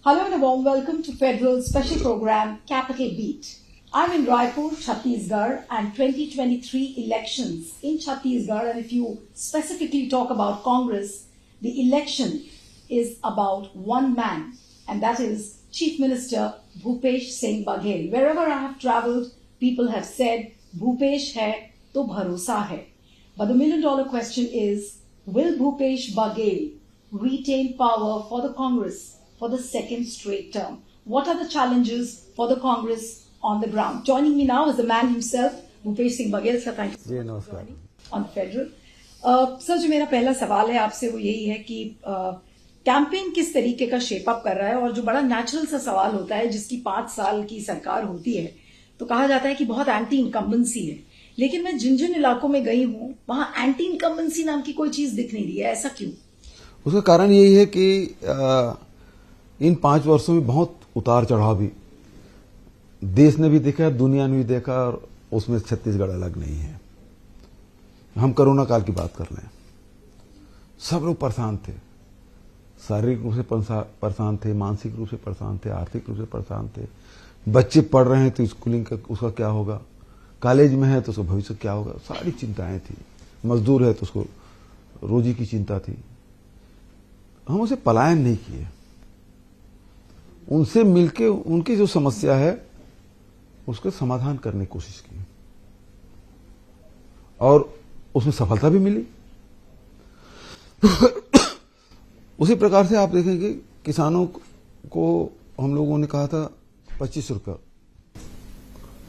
Hello and a warm welcome to Federal's special program Capital Beat. I'm in Raipur, Chhattisgarh, and 2023 elections in Chhattisgarh. And if you specifically talk about Congress, the election is about one man, and that is Chief Minister Bhupesh Singh Baghel. Wherever I have travelled, people have said, Bhupesh hai to bharosa hai. But the million-dollar question is, will Bhupesh Baghel retain power for the Congress for the second straight term? What are the challenges for the Congress on the ground? Joining me now is the man himself, Bhupesh Singh Baghel. Sir, thank you so much for joining on the Federal. Sir, जो मेरा पहला सवाल है आपसे वो यही है कि कैंपेन किस तरीके का शेप अप कर रहा है, और जो बड़ा नेचुरल सा सवाल होता है जिसकी 5 साल की सरकार होती है तो कहा जाता है कि बहुत एंटी इनकम्बेंसी है, लेकिन मैं जिन जिन इलाकों में गई हूँ वहां एंटी इनकम्बेंसी नाम की कोई चीज दिख नहीं रही है. ऐसा क्यों? उसका कारण यही है कि इन 5 वर्षों में बहुत उतार चढ़ाव भी देश ने भी देखा, दुनिया ने भी देखा, और उसमें छत्तीसगढ़ अलग नहीं है. हम कोरोना काल की बात कर रहे हैं. सब लोग परेशान थे, शारीरिक रूप से परेशान थे, मानसिक रूप से परेशान थे, आर्थिक रूप से परेशान थे. बच्चे पढ़ रहे हैं तो स्कूलिंग का उसका क्या होगा, कॉलेज में है तो उसका भविष्य क्या होगा, सारी चिंताएं थी. मजदूर है तो उसको रोजी की चिंता थी. हम उसे पलायन नहीं किए, उनसे मिलके उनकी जो समस्या है उसका समाधान करने की कोशिश की, और उसमें सफलता भी मिली. उसी प्रकार से आप देखेंगे किसानों को हम लोगों ने कहा था 25 रुपये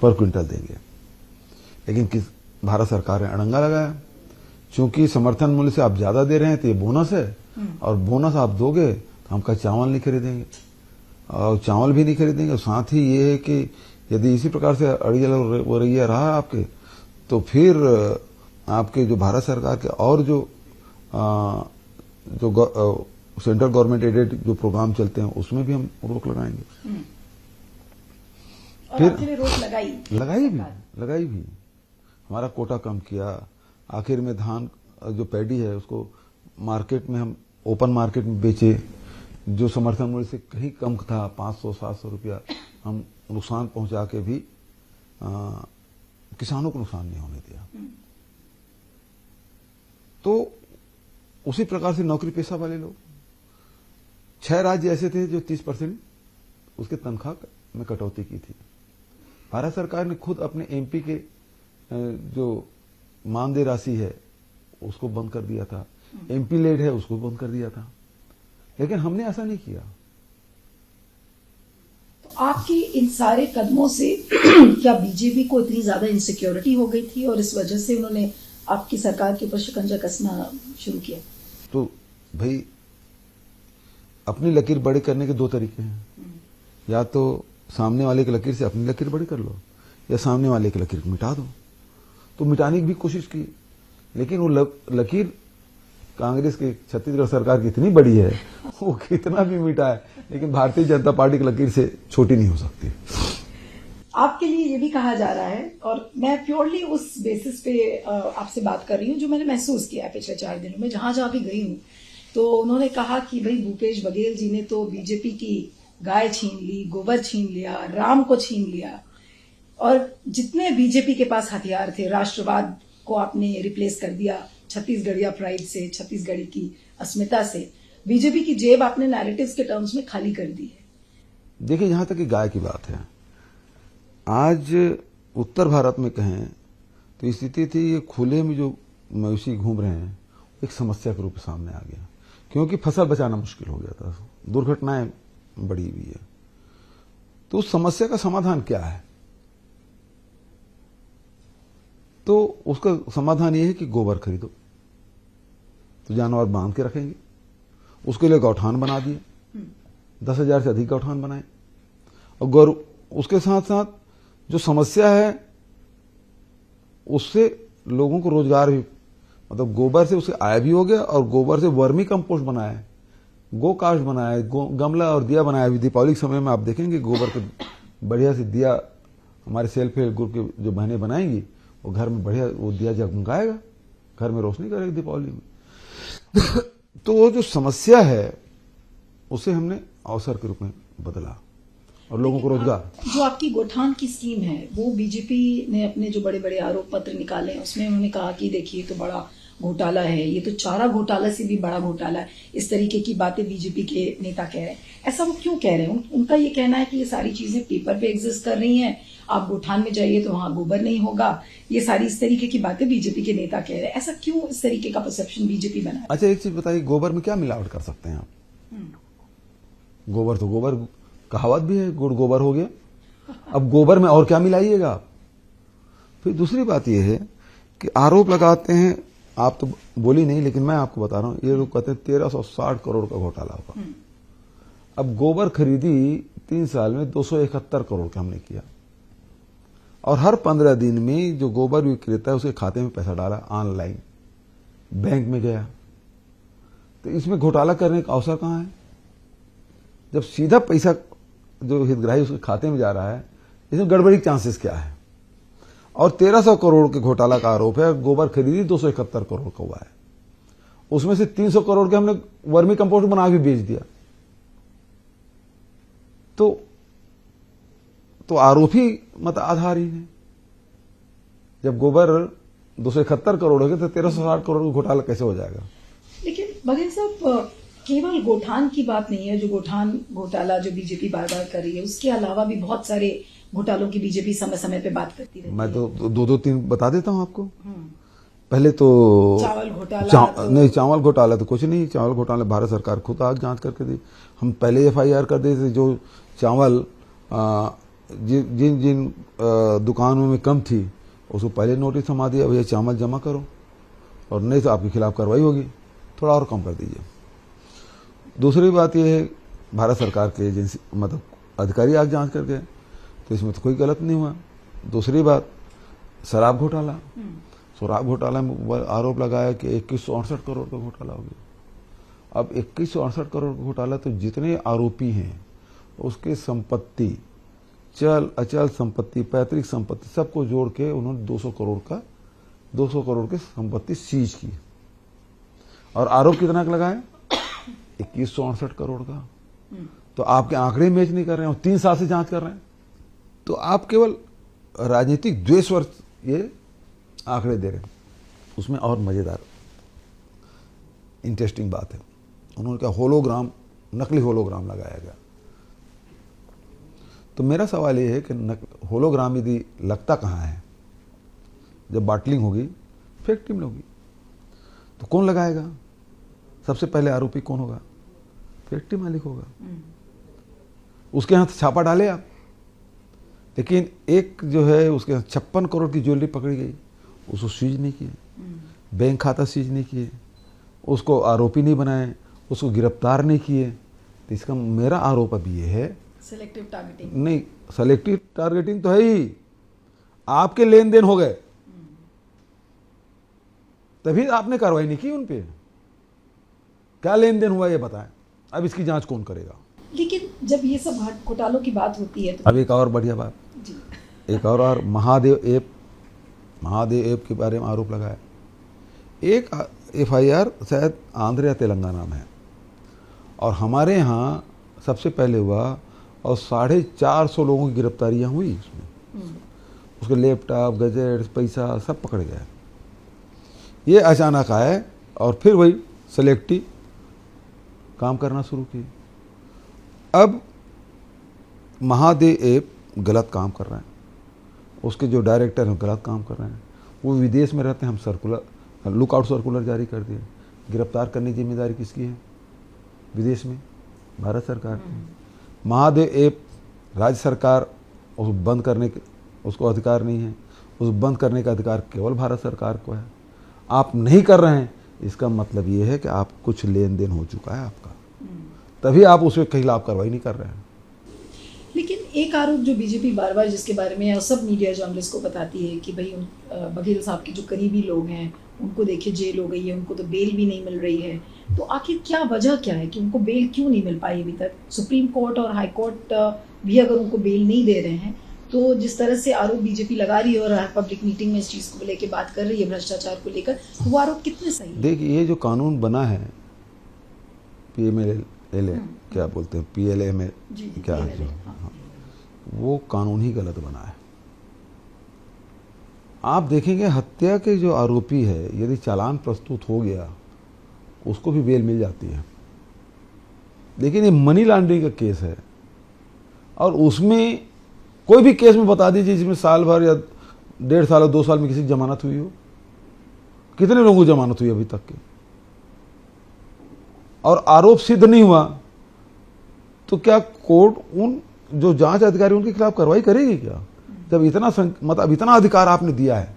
पर क्विंटल देंगे, लेकिन भारत सरकार ने अड़ंगा लगाया. चूंकि समर्थन मूल्य से आप ज्यादा दे रहे हैं तो ये बोनस है, और बोनस आप दोगे तो हम कहीं चावल नहीं खरीदेंगे, और चावल भी नहीं खरीदेंगे. साथ ही ये है कि यदि इसी प्रकार से रवैया रहा आपके, तो फिर आपके जो भारत सरकार के और जो सेंट्रल गवर्नमेंट एडेड जो प्रोग्राम चलते हैं उसमें भी हम रोक लगाएंगे. फिर रोक लगाई भी हमारा कोटा कम किया. आखिर में धान जो पैडी है उसको मार्केट में हम ओपन मार्केट में बेचे, जो समर्थन मूल्य से कहीं कम था, 500-700 रुपया हम नुकसान पहुंचा के भी किसानों को नुकसान नहीं होने दिया. तो उसी प्रकार से नौकरी पेशा वाले लोग, 6 राज्य ऐसे थे जो 30% उसके तनख्वाह में कटौती की थी. भारत सरकार ने खुद अपने एमपी के जो मानदेय राशि है उसको बंद कर दिया था, एमपी लेड है उसको बंद कर दिया था, लेकिन हमने ऐसा नहीं किया. तो आपकी इन सारे कदमों से क्या बीजेपी को इतनी ज्यादा इनसिक्योरिटी हो गई थी और इस वजह से उन्होंने आपकी सरकार के ऊपर शिकंजा कसना शुरू किया? तो भाई, अपनी लकीर बड़ी करने के 2 तरीके हैं. या तो सामने वाले की लकीर से अपनी लकीर बड़ी कर लो, या सामने वाले की लकीर को मिटा दो. तो मिटाने की भी कोशिश की, लेकिन वो लकीर कांग्रेस की छत्तीसगढ़ सरकार की इतनी बड़ी है, वो कितना भी मिटा है, लेकिन भारतीय जनता पार्टी की लकीर से छोटी नहीं हो सकती. आपके लिए ये भी कहा जा रहा है, और मैं प्योरली उस बेसिस पे आपसे बात कर रही हूँ जो मैंने महसूस किया है पिछले 4 दिनों में. जहां जहां भी गई हूँ तो उन्होंने कहा कि भाई भूपेश बघेल जी ने तो बीजेपी की गाय छीन ली, गोबर छीन लिया, राम को छीन लिया, और जितने बीजेपी के पास हथियार थे, राष्ट्रवाद को आपने रिप्लेस कर दिया छत्तीसगढ़िया प्राइड से, छत्तीसगढ़ी की अस्मिता से. बीजेपी की जेब आपने नैरेटिव्स के टर्म्स में खाली कर दी है. देखिए, यहां तक कि गाय की बात है, आज उत्तर भारत में कहें तो स्थिति थी, ये खुले में जो मवेशी घूम रहे हैं एक समस्या के रूप में सामने आ गया, क्योंकि फसल बचाना मुश्किल हो गया था, दुर्घटनाएं बढ़ी हुई है. तो उस समस्या का समाधान क्या है? तो उसका समाधान यह है कि गोबर खरीदो, तो जानवर बांध के रखेंगे. उसके लिए गौठान बना दिए, 10,000 से अधिक गौठान बनाए. और उसके साथ साथ जो समस्या है उससे लोगों को रोजगार भी, मतलब गोबर से उसे आय भी हो गया, और गोबर से वर्मी कंपोस्ट बनाया, गो कास्ट बनाया, गमला और दिया बनाया. अभी दीपावली के समय में आप देखेंगे गोबर के बढ़िया से दिया हमारे सेल्फ हेल्प ग्रुप के जो बहनें बनाएंगी, वो घर में बढ़िया वो दिया जगमगाएगा, घर में रोशनी करेगी दीपावली में. तो वो जो समस्या है उसे हमने अवसर के रूप में बदला और लोगों को रोजगार। जो आपकी गोठान की स्कीम है वो बीजेपी ने अपने जो बड़े बड़े आरोप पत्र निकाले हैं उसमें उन्होंने कहा कि देखिए तो बड़ा घोटाला है, ये तो चारा घोटाला से भी बड़ा घोटाला है, इस तरीके की बातें बीजेपी के नेता कह रहे हैं। ऐसा वो क्यों कह रहे हैं? उनका ये कहना है कि ये सारी चीजें पेपर पे एग्जिस्ट कर रही हैं, आप गोठान में जाइए तो वहां गोबर नहीं होगा, ये सारी इस तरीके की बातें बीजेपी के नेता कह रहे हैं। ऐसा क्यों इस तरीके का परसेप्शन बीजेपी बना? अच्छा एक चीज बताइए, गोबर में क्या मिलावट कर सकते हैं आप? गोबर तो गोबर, कहावत भी है, गुड़ गोबर हो गया। अब गोबर में और क्या मिलाइएगा आप? फिर दूसरी बात यह है कि आरोप लगाते हैं, आप तो बोली नहीं लेकिन मैं आपको बता रहा हूं, ये लोग कहते हैं 1360 करोड़ का घोटाला होगा। अब गोबर खरीदी 3 साल में 271 करोड़ का हमने किया, और हर 15 दिन में जो गोबर विक्रेता है उसके खाते में पैसा डाला, ऑनलाइन बैंक में गया। तो इसमें घोटाला करने का अवसर कहां है? जब सीधा पैसा जो हितग्राही उसके खाते में जा रहा है, इसमें गड़बड़ी के चांसेस क्या है? और 1300 करोड़ के घोटाला का आरोप है, गोबर खरीदी 271 करोड़ का हुआ है, उसमें से 300 करोड़ के हमने वर्मी कंपोस्ट बना के बेच दिया। तो आरोप ही मत आधारहीन है। जब गोबर 271 करोड़ हो गए तो 1360 करोड़ का घोटाला कैसे हो जाएगा? लेकिन बघेल साहब, केवल गोठान की बात नहीं है, जो गोठान घोटाला जो बीजेपी बार बार कर रही है, उसके अलावा भी बहुत सारे घोटालों की बीजेपी समय समय पे बात करती रहती है। मैं तो दो तीन बता देता हूं आपको। पहले तो चावल घोटाला नहीं, चावल घोटाला तो कुछ नहीं। चावल घोटाला भारत सरकार खुद आज जांच करके दी। हम पहले FIR कर देते थे, जो चावल जिन जिन दुकानों में कम थी उसको पहले नोटिस थमा दिया, भैया चावल जमा करो और नहीं तो आपके खिलाफ कार्रवाई होगी, थोड़ा और कम कर दीजिए। दूसरी बात यह है, भारत सरकार के एजेंसी मतलब अधिकारी आज जांच करके, तो इसमें तो कोई गलत नहीं हुआ। दूसरी बात, शराब घोटाला। शराब घोटाला में आरोप लगाया कि 2168 करोड़ का घोटाला हो गया। अब 2168 करोड़ का घोटाला, तो जितने आरोपी हैं उसके संपत्ति, चल अचल संपत्ति, पैतृक संपत्ति, सबको जोड़ के उन्होंने 200 करोड़ की संपत्ति सीज की। और आरोप कितना लगाया? 2168 करोड़ का। तो आपके आंकड़े मैच नहीं कर रहे हैं और 3 साल से जांच कर रहे हैं। तो आप केवल राजनीतिक द्वेष पर ये आंकड़े दे रहे हैं। उसमें और मजेदार इंटरेस्टिंग बात है, उन्होंने कहा होलोग्राम, नकली होलोग्राम लगाया गया। तो मेरा सवाल ये है कि होलोग्राम यदि लगता कहाँ है? जब बाटलिंग होगी, फैक्ट्री में होगी, तो कौन लगाएगा? सबसे पहले आरोपी कौन होगा? फैक्ट्री मालिक होगा। उसके हाथ छापा डाले आप। लेकिन एक जो है उसके 56 करोड़ की ज्वेलरी पकड़ी गई, उसको सीज नहीं किए, बैंक खाता सीज नहीं किए, उसको आरोपी नहीं बनाए, उसको गिरफ्तार नहीं किए। तो इसका मेरा आरोप अभी ये है, सेलेक्टिव टारगेटिंग नहीं, सेलेक्टिव टारगेटिंग तो है ही। आपके लेन देन हो गए तभी आपने कार्रवाई नहीं की उन पे। क्या लेन देन हुआ ये बताएं, अब इसकी जांच कौन करेगा? लेकिन जब ये सब घोटालों की बात होती है तो अब एक और बढ़िया बात जी, एक और महादेव ऐप के बारे में आरोप लगाया। एक FIR शायद आंध्र या तेलंगाना में है, और हमारे यहाँ सबसे पहले हुआ, और 450 लोगों की गिरफ्तारियां हुई उसमें। उसके लैपटॉप, गजेट्स, पैसा सब पकड़ गया। ये अचानक आए और फिर वही सेलेक्टिव काम करना शुरू किए। अब महादेव ऐप गलत काम कर रहे हैं, उसके जो डायरेक्टर हैं गलत काम कर रहे हैं। वो विदेश में रहते हैं, हम सर्कुलर, लुकआउट सर्कुलर जारी कर दिए। गिरफ्तार करने की जिम्मेदारी किसकी है? विदेश में भारत सरकार की। महादेव ऐप राज्य सरकार उसको बंद करने के उसको अधिकार नहीं है, उस बंद करने का अधिकार केवल भारत सरकार को है। आप नहीं कर रहे हैं, इसका मतलब ये है कि आप कुछ लेन देन हो चुका है आपका, तभी आप उसके खिलाफ कार्रवाई नहीं कर रहे हैं। लेकिन एक आरोप जो बीजेपी बार बार जिसके बारे में सब मीडिया जर्नलिस्ट को बताती है कि भाई बघेल साहब के जो करीबी लोग हैं उनको देखिए जेल हो गई है, उनको तो बेल भी नहीं मिल रही है। तो आखिर क्या वजह क्या है कि उनको बेल क्यों नहीं मिल पाई अभी तक? सुप्रीम कोर्ट और हाई कोर्ट भी अगर उनको बेल नहीं दे रहे हैं, तो जिस तरह से आरोप बीजेपी लगा रही है और पब्लिक मीटिंग में इस चीज़ को लेकर बात कर रही है, भ्रष्टाचार को लेकर, तो वो आरोप कितने सही है? देखिए, ये जो कानून बना है PMLA एल ए क्या बोलते हैं, PLA में जी, क्या PLA, जो हाँ। हाँ, वो कानून ही गलत बना है। आप देखेंगे हत्या के जो आरोपी है, यदि चालान प्रस्तुत हो गया उसको भी बेल मिल जाती है, लेकिन ये मनी लॉन्ड्रिंग का केस है और उसमें कोई भी केस में बता दीजिए जिसमें साल भर या 1.5 साल या 2 साल में किसी की जमानत हुई हो, कितने लोगों की जमानत हुई अभी तक की, और आरोप सिद्ध नहीं हुआ तो क्या कोर्ट उन जो जांच अधिकारी उनके खिलाफ कार्रवाई करेगी क्या? जब इतना मतलब इतना अधिकार आपने दिया है,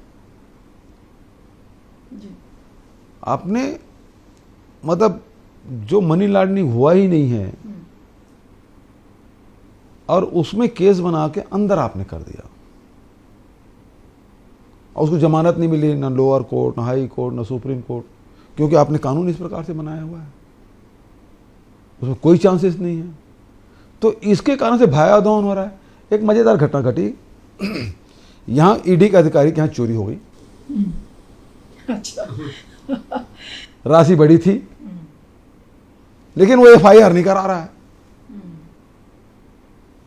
जी। आपने मतलब जो मनी लॉन्ड्रिंग हुआ ही नहीं है और उसमें केस बना के अंदर आपने कर दिया और उसको जमानत नहीं मिली, ना लोअर कोर्ट, ना हाई कोर्ट, ना सुप्रीम कोर्ट, क्योंकि आपने कानून इस प्रकार से बनाया हुआ है, उसमें कोई चांसेस नहीं है। तो इसके कारण से भयादौन हो रहा है। एक मजेदार घटना घटी, यहां ईडी के अधिकारी के यहां चोरी हो गई, अच्छा। राशि बड़ी थी, लेकिन वो FIR नहीं करा रहा है,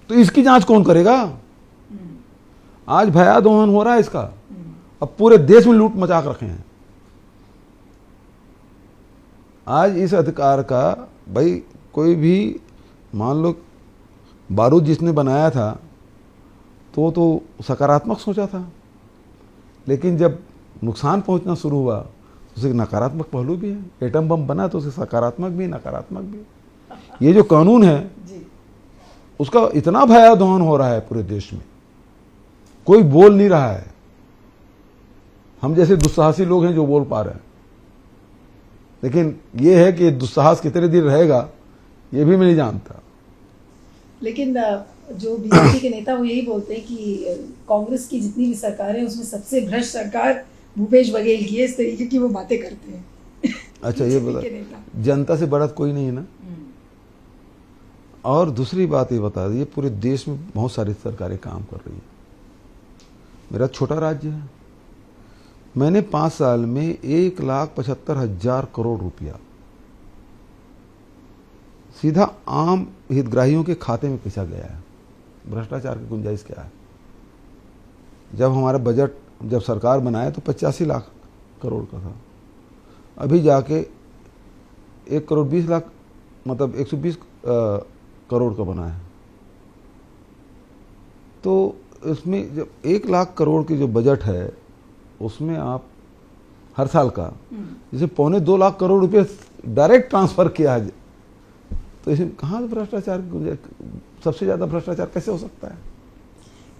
तो इसकी जांच कौन करेगा? आज भयादोहन हो रहा है इसका। अब पूरे देश में लूट मचा के रखे हैं। आज इस अधिकार का भाई कोई भी मान लो बारूद जिसने बनाया था तो सकारात्मक सोचा था, लेकिन जब नुकसान पहुंचना शुरू हुआ तो उसके नकारात्मक पहलू भी है। एटम बम बना तो उसके सकारात्मक भी नकारात्मक भी। ये जो कानून है जी। उसका इतना भयादोहन हो रहा है पूरे देश में, कोई बोल नहीं रहा है। हम जैसे दुस्साहसी लोग हैं जो बोल पा रहे हैं, लेकिन ये है कि दुस्साहस कितने दिन रहेगा ये भी मैं नहीं जानता। लेकिन जो बीजेपी के नेता वो यही बोलते हैं कि कांग्रेस की जितनी भी सरकार है उसमें सबसे भ्रष्ट सरकार भूपेश बघेल की है, इस तरीके की वो बातें करते हैं। अच्छा, ये बीजेपी के बता, नेता। जनता से बढ़त कोई नहीं है ना। और दूसरी बात ये बता दी, पूरे देश में बहुत सारी सरकारें काम कर रही है। मेरा छोटा राज्य है, मैंने 5 साल में 1,75,000 करोड़ रुपया सीधा आम हितग्राहियों के खाते में पैसा गया है। भ्रष्टाचार की गुंजाइश क्या है? जब हमारा बजट जब सरकार बनाया तो 85 लाख करोड़ का था, अभी जाके 1 करोड़ 20 लाख मतलब 120 करोड़ का बना है। तो इसमें जब 1 लाख करोड़ की जो बजट है उसमें आप हर साल का जैसे 2.25 लाख करोड़ रुपए डायरेक्ट ट्रांसफर किया है, तो इसमें कहाँ भ्रष्टाचार, सबसे ज्यादा भ्रष्टाचार कैसे हो सकता है?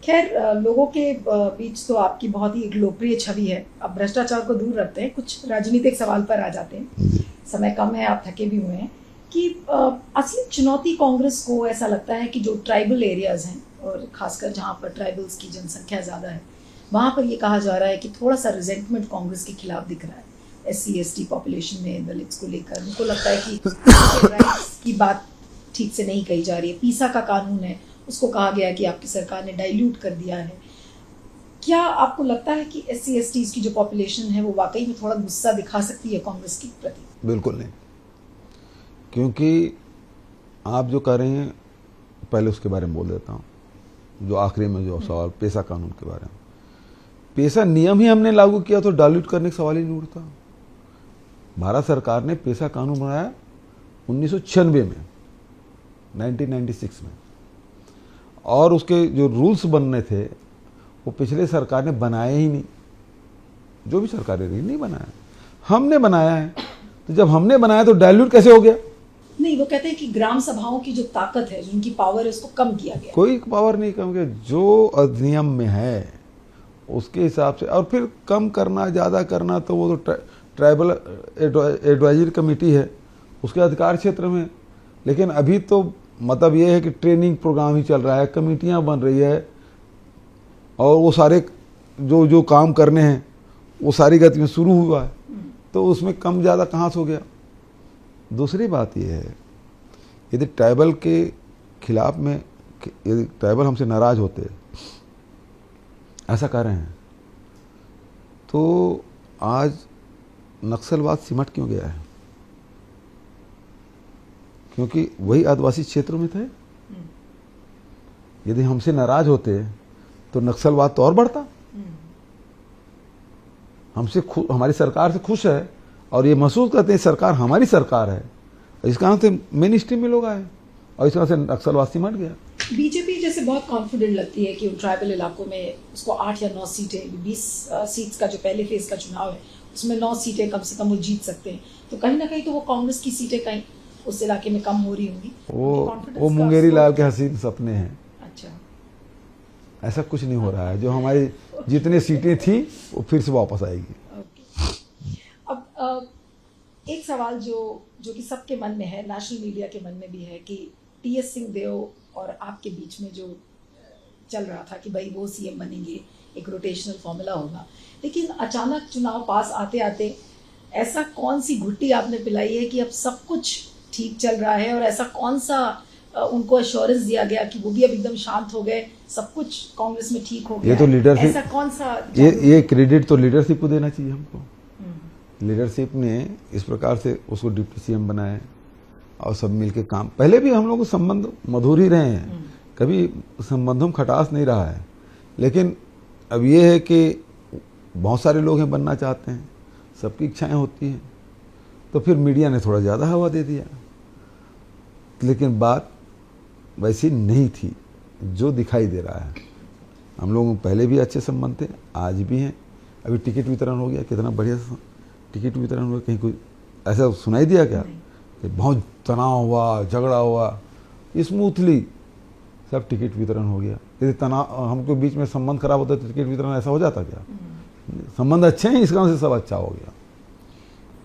खैर, लोगों के बीच तो आपकी बहुत ही एक लोकप्रिय छवि है। अब भ्रष्टाचार को दूर रखते हैं, कुछ राजनीतिक सवाल पर आ जाते हैं। समय कम है, आप थके भी हुए हैं कि असली चुनौती कांग्रेस को ऐसा लगता है कि जो ट्राइबल एरियाज हैं और खासकर जहाँ पर ट्राइबल्स की जनसंख्या ज़्यादा है वहाँ पर ये कहा जा रहा है कि थोड़ा सा रिजेंटमेंट कांग्रेस के खिलाफ दिख रहा है। SC/ST पॉपुलेशन में दलित्स को लेकर उनको लगता है कि राइट्स की बात ठीक से नहीं कही जा रही है। पीसा का कानून है, उसको कहा गया कि आपकी सरकार ने डाइल्यूट कर दिया है। क्या आपको लगता है कि SC/ST की जो पॉपुलेशन है वो वाकई में थोड़ा गुस्सा दिखा सकती है कांग्रेस के प्रति? बिल्कुल नहीं, क्योंकि आप जो कह रहे हैं पहले उसके बारे में बोल देता हूँ। जो आखिरी में जो सवाल पेशा कानून के बारे में, पेशा नियम ही हमने लागू किया तो डाइल्यूट करने का सवाल ही नहीं उठता। भारत सरकार ने पेशा कानून बनाया 1996 में, 1996 में, और उसके जो रूल्स बनने थे वो पिछले सरकार ने बनाए ही नहीं। जो भी सरकारें रही नहीं बनाया, हमने बनाया है। तो जब हमने बनाया तो डाइल्यूट कैसे हो गया? नहीं, वो कहते हैं कि ग्राम सभाओं की जो ताकत है, जिनकी पावर है, उसको कम किया गया। कोई पावर नहीं कम किया, जो अधिनियम में है उसके हिसाब से। और फिर कम करना ज़्यादा करना तो वो तो ट्राइबल एडवाइजरी कमेटी है, उसके अधिकार क्षेत्र में। लेकिन अभी तो मतलब ये है कि ट्रेनिंग प्रोग्राम ही चल रहा है, कमेटियां बन रही है, और वो सारे जो जो काम करने हैं वो सारी गतिविधियां शुरू हुआ है, तो उसमें कम ज़्यादा कहाँ से हो गया? दूसरी बात ये है, यदि ट्राइबल के खिलाफ में, यदि ट्राइबल हमसे नाराज होते, ऐसा कर रहे हैं, तो आज नक्सलवाद सिमट क्यों गया है? क्योंकि वही आदिवासी क्षेत्रों में थे। यदि हमसे नाराज होते तो नक्सलवाद तो और बढ़ता। हमारी सरकार से खुश है और ये महसूस करते हैं सरकार हमारी सरकार है, इस कारण से मेन स्ट्रीम में लोग आए और इस कारण से नक्सलवाद सिमट गया। बीजेपी जैसे बहुत कॉन्फिडेंट लगती है कि उन ट्राइबल इलाकों में उसको 8 या 9 सीटें, 20 सीट्स का जो पहले फेज का चुनाव है उसमें 9 सीटें कम से कम वो जीत सकते हैं। तो कहीं ना कहीं तो वो कांग्रेस की सीटें कहीं उस इलाके में कम हो रही होंगी। वो मुंगेरी लाल के हसीन सपने हैं। अच्छा, ऐसा कुछ नहीं हो रहा है। जो हमारी जितनी सीटें थी वो फिर से वापस आएगी। अब एक सवाल जो कि सबके मन में है, नेशनल मीडिया के मन में भी है कि टीएस सिंहदेव और आपके बीच में जो चल रहा था कि भाई वो सीएम बनेंगे, एक रोटेशनल फॉर्मूला होगा, लेकिन अचानक चुनाव पास आते आते ऐसा कौन सी घुट्टी आपने पिलाई है कि अब सब कुछ ठीक चल रहा है, और ऐसा कौन सा उनको एश्योरेंस दिया गया कि वो भी अब एकदम शांत हो गए, सब कुछ कांग्रेस में ठीक हो गया? ये तो लीडरशिप, ऐसा कौन सा ये क्रेडिट तो लीडरशिप को देना चाहिए हमको। लीडरशिप ने इस प्रकार से उसको डिप्टी सीएम बनाया और सब मिलके काम। पहले भी हम लोग को संबंध मधुर ही रहे हैं, कभी संबंधों में खटास नहीं रहा है, लेकिन अब ये है कि बहुत सारे लोग हैं बनना चाहते हैं, सबकी इच्छाएं होती हैं, तो फिर मीडिया ने थोड़ा ज़्यादा हवा दे दिया। लेकिन बात वैसी नहीं थी जो दिखाई दे रहा है। हम लोगों को पहले भी अच्छे संबंध थे, आज भी हैं। अभी टिकट वितरण हो गया, कितना बढ़िया टिकट वितरण हुआ। कहीं कोई ऐसा सुनाई दिया क्या कि बहुत तनाव हुआ, झगड़ा हुआ? स्मूथली सब टिकट वितरण हो गया। यदि तनाव हमको बीच में संबंध खराब होता तो टिकट वितरण ऐसा हो जाता क्या? संबंध अच्छे हैं, इस कारण से सब अच्छा हो गया।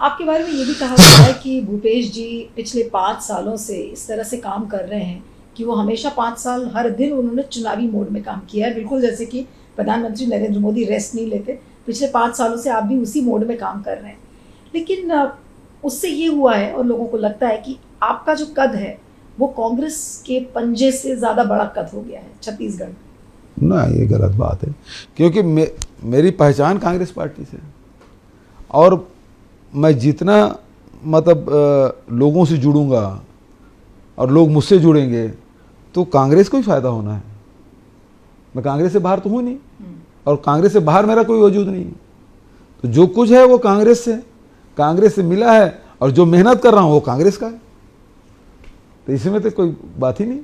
आपके बारे में ये भी कहा जाता है कि भूपेश जी पिछले 5 सालों से इस तरह से काम कर रहे हैं कि वो हमेशा 5 साल हर दिन उन्होंने चुनावी मोड में काम किया है, बिल्कुल जैसे कि प्रधानमंत्री नरेंद्र मोदी रेस्ट नहीं लेते। पिछले 5 सालों से आप भी उसी मोड में काम कर रहे हैं, लेकिन उससे ये हुआ है और लोगों को लगता है कि आपका जो कद है वो कांग्रेस के पंजे से ज़्यादा बड़ा कद हो गया है छत्तीसगढ़ में। ना, ये गलत बात है, क्योंकि मेरी पहचान कांग्रेस पार्टी से, और मैं जितना मतलब लोगों से जुड़ूंगा और लोग मुझसे जुड़ेंगे तो कांग्रेस को ही फायदा होना है। मैं कांग्रेस से बाहर तो हूँ नहीं, और कांग्रेस से बाहर मेरा कोई वजूद नहीं है। तो जो कुछ है वो कांग्रेस से मिला है, और जो मेहनत कर रहा हूँ वो कांग्रेस का है, तो इसमें तो कोई बात ही नहीं।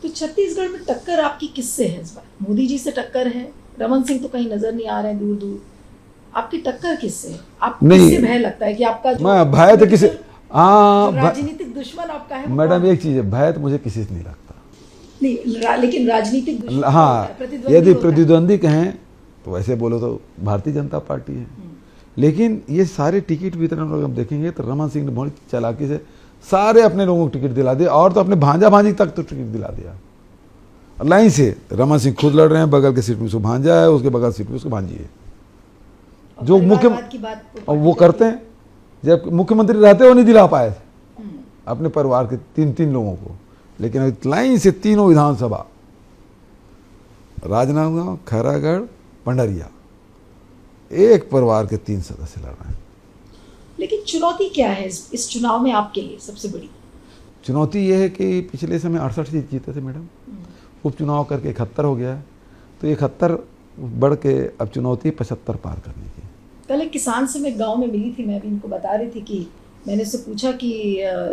तो छत्तीसगढ़ में टक्कर आपकी किससे है इस बार? मोदी जी से टक्कर है? रमन सिंह तो कहीं नजर नहीं आ रहे हैं, दूर दूर। आपकी टक्कर किससे है? आप किससे भय लगता है कि आपका मैं भय तो किसी राजनीतिक दुश्मन आपका है? मैडम एक चीज है, भय तो मुझे किसी से नहीं लगता। नहीं, लेकिन राजनीतिक दुश्मन, हाँ, यदि प्रतिद्वंदी कहें तो वैसे बोलो तो भारतीय जनता पार्टी है। लेकिन ये सारे टिकट वितरण अगर हम देखेंगे तो रमन सिंह ने बहुत चालाकी से सारे अपने लोगों को टिकट दिला दिया, और तो अपने भांजा भांजी तक तो टिकट दिला दिया लाइन से। रमन सिंह खुद लड़ रहे हैं, बगल के सीट में उसको भांजा है, उसके बगल सीट में उसको भांजी है। जो वो करते हैं, जब मुख्यमंत्री रहते वो नहीं दिला पाए अपने परिवार के 3 लोगों को, लेकिन लाइन से तीनों विधानसभा, राजनांदगांव, खैरागढ़, पंडरिया, एक परिवार के 3 सदस्य लड़ रहे हैं। लेकिन चुनौती क्या है इस चुनाव में आपके लिए सबसे बड़ी? चुनौती ये है कि पिछले समय 68 सीट जीते थे मैडम, उपचुनाव करके 71 हो गया है, तो 71 बढ़ के अब चुनौती 75 पार करने की। कल एक किसान से मैं गांव में मिली थी, मैं भी इनको बता रही थी कि मैंने उससे पूछा कि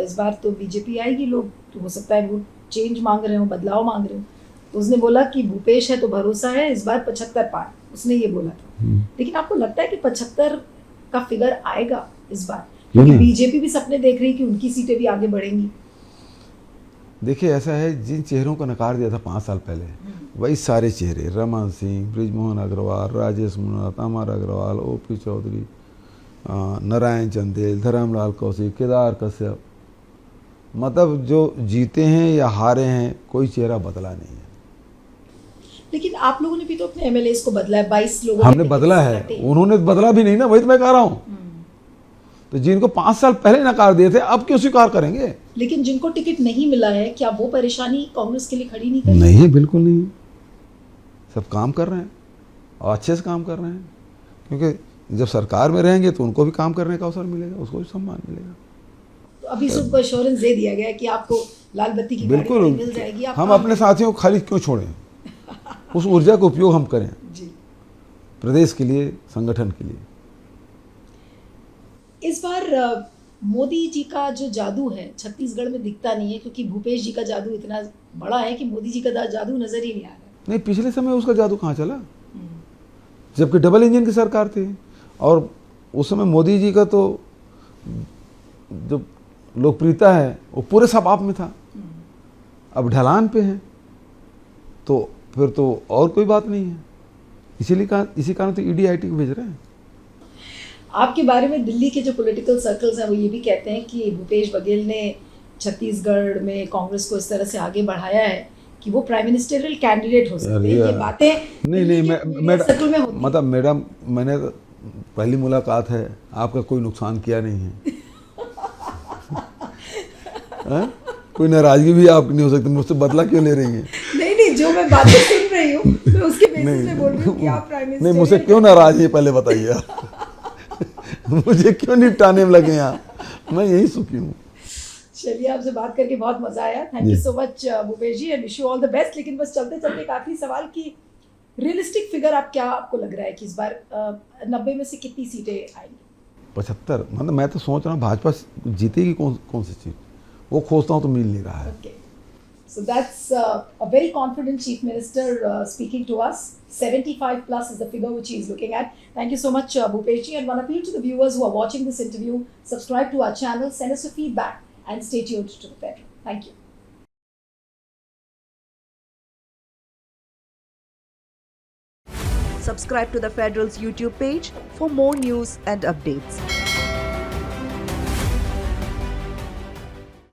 इस बार तो बीजेपी आएगी, लोग तो हो सकता है वो चेंज मांग रहे हो, बदलाव मांग रहे हो, तो उसने बोला कि भूपेश है तो भरोसा है, इस बार 75 पार, उसने ये बोला था। लेकिन आपको लगता है कि 75 का फिगर आएगा इस बार? क्योंकि बीजेपी भी सपने देख रही है कि उनकी सीटें भी आगे बढ़ेंगी। देखिए ऐसा है, जिन चेहरों को नकार दिया था 5 साल पहले, वही सारे चेहरे, रमन सिंह, बृजमोहन अग्रवाल, राजेश मुनाथ, अमर अग्रवाल, ओपी चौधरी, नारायण चंदेल, धर्मलाल कौशिक, केदार कश्यप, मतलब जो जीते हैं या हारे हैं कोई चेहरा बदला नहीं है। लेकिन आप लोगों ने भी तो अपने एमएलएस को बदला है, 22 लोगों हमने बदला है, उन्होंने बदला भी नहीं ना, वही तो मैं कह रहा हूँ। तो जिनको 5 साल पहले नकार दिए थे अब क्यों स्वीकार करेंगे? लेकिन जिनको टिकट नहीं मिला है, क्या वो परेशानी कांग्रेस के लिए खड़ी नहीं कर रही? नहीं, बिल्कुल नहीं। सब काम कर रहे हैं और अच्छे से काम कर रहे हैं, क्योंकि जब सरकार में रहेंगे तो उनको भी काम करने का अवसर मिलेगा, उसको भी सम्मान मिलेगा। तो अभी से उनको एश्योरेंस दे दिया गया है कि आपको लाल बत्ती की गाड़ी बिल्कुल मिल जाएगी। आप हम काम अपने साथियों को खाली क्यों छोड़ें, उस ऊर्जा का उपयोग हम करें जी। प्रदेश के लिए, संगठन के लिए। इस बार मोदी जी का जो जादू है छत्तीसगढ़ में दिखता नहीं है, क्योंकि भूपेश जी का जादू इतना बड़ा है कि मोदी जी का जादू नजर ही नहीं आ रहा है। नहीं, पिछले समय उसका जादू कहाँ चला, जबकि डबल इंजन की सरकार थी, और उस समय मोदी जी का तो जो लोकप्रियता है वो पूरे सबाब में था, अब ढलान पे है, तो फिर तो और कोई बात नहीं है। इसी कारण तो ईडी आईटी को भेज रहे हैं। आपके बारे में दिल्ली के जो पॉलिटिकल सर्कल्स हैं वो ये भी कहते हैं कि भूपेश बघेल ने छत्तीसगढ़ में कांग्रेस को इस तरह से आगे बढ़ाया है कि वो प्राइम मिनिस्टरियल कैंडिडेट हो सकते हैं। ये बातें नहीं, मैं सर्कल में होती हैं। मतलब मैडम, मैंने पहली मुलाकात है, आपका कोई नुकसान किया नहीं है। हैं? कोई नाराजगी भी आपकी नहीं हो सकती, मुझसे बदला क्यों ले रही हैं? नहीं, जो मैं बातें सुन रही हूँ मैं उसके बेसिस पे बोल रही हूँ कि आप प्राइम मिनिस्टर नहीं, मुझसे क्यों नाराज है पहले बताइए आप। मुझे क्यों निपटाने में लगे आप, मैं यही सुखी हूँ। चलिए, आपसे बात करके बहुत मजा आया। Thank you so much Bhupesh ji, and wish you all the best. लेकिन बस चलते चलते एक आखिरी सवाल की रियलिस्टिक फिगर आपको लग रहा है कि इस बार 90 में से कितनी सीटें आएंगी? 75, मतलब मैं तो सोच रहा हूँ भाजपा जीतेगी कौन सी सीट, वो खोजता हूँ तो मिल नहीं रहा है। Okay. So that's a very confident Chief Minister speaking to us. 75 plus is the figure which he is looking at. Thank you so much, Bhupesh ji. And one appeal to the viewers who are watching this interview: subscribe to our channel, send us your feedback, and stay tuned to the Federal. Thank you. Subscribe to the Federal's YouTube page for more news and updates.